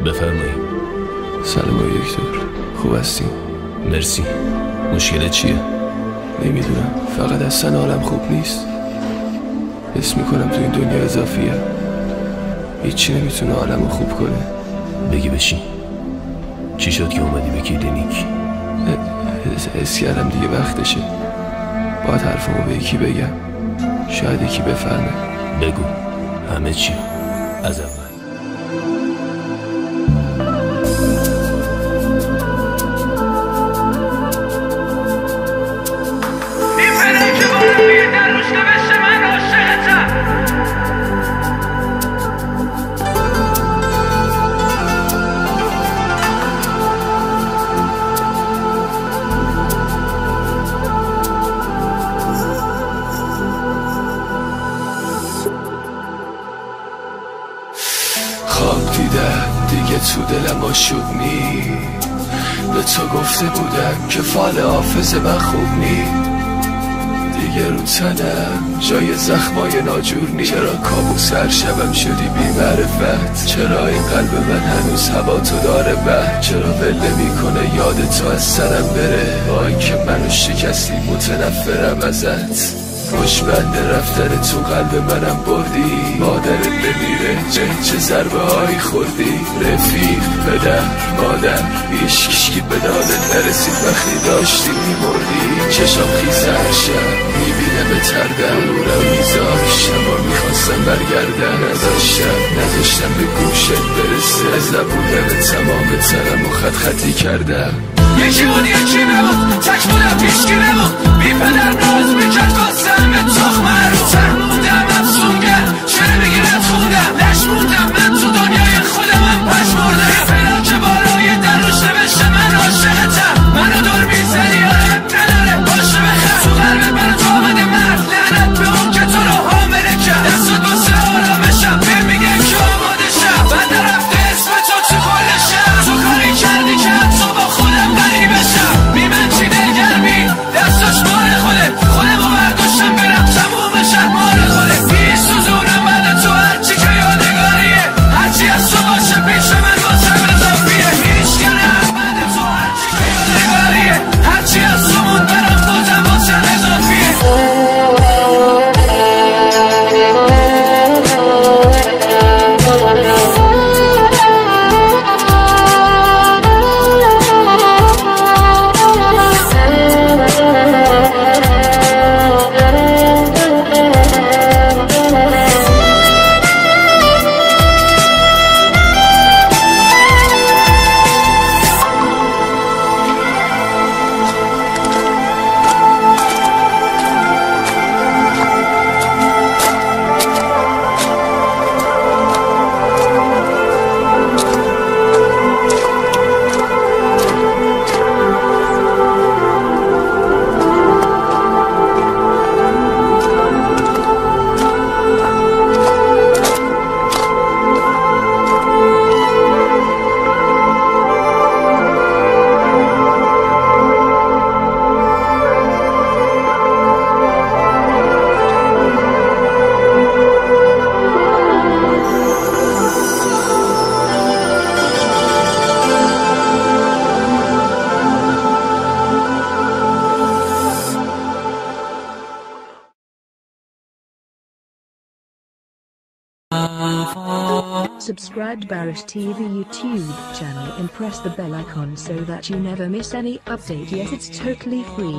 بفرمایید. سلام دکتر، خوب هستی؟ مرسی. مشکل چیه؟ نمیدونم، فقط اصلا حالم خوب نیست. حس میکنم تو این دنیا اضافیه، هیچی نمیتونه حالمو خوب کنه. بگی بشین. چی شد که اومدی به کلینیک؟ حس کردم دیگه وقتشه، باید حرفمو به یکی بگم، شاید یکی بفهمه. بگو همه چی از اول. خواب دیدم دیگه تو دلم آشوب نی، به تو گفته بودم که فال حافظ من خوب نی، دیگه رو تنم جای زخمای ناجور نی. چرا کابوس هر شبم شدی بی معرفت؟ چرا این قلب من هنوز هوا تو داره بر؟ چرا ول نمیکنه یاد تو از سرم بره؟ با اینکه منو شکستی متنفرم ازت. خوشبند رفتن تو قلب منم بردی، مادرت بمیره چه ضربه هایی خوردی. رفیق، پدر، مادر، هیچکی به دادت نرسید وقتی داشتی میمردی. چشام خیزه هر شب میبینه به تردم، نورم میذاشت اما میخواستم برگردم. نذاشتم به گوشت برسه، از نبودن تمام تنم و خط خطی کردم. یکی بود یکی نبود، تک بودم پیشکی نبود، بی پدر ناز میکرد قاسم به تخمه رو. فرموندم افسونگر چه بگیرد خودم، لش موندم من تو دنیای خودم، من پش مردم. فلا که بالای در روش نوشته من عاشقتم، منو دور میزنی آره نداره باشه بخم. تو قلب منو تو آمده مرد، لعنت به اون که تو رو حامله کرد. دستت واسه آرامشم بهم میگه که آماده شم، من نرفته اسم تو کل شم. تو کاری کردی که حتی با خودم غریب بشم. بی من چی دلگرمی دستاش مال خوده، خودمو برداشتم برم تموم بشم مال خوده. بی سوزونم بعد تو هرچی که یادگاریه، هرچی از تو باشه پیش من واسم اضافیه. هیچ کنم بعد تو هرچی که یادگاریه، هرچی از تو مون برم بازم واسم اضافیه. Subscribe to Barish TV YouTube channel and press the bell icon so that you never miss any update. Yes, it's totally free.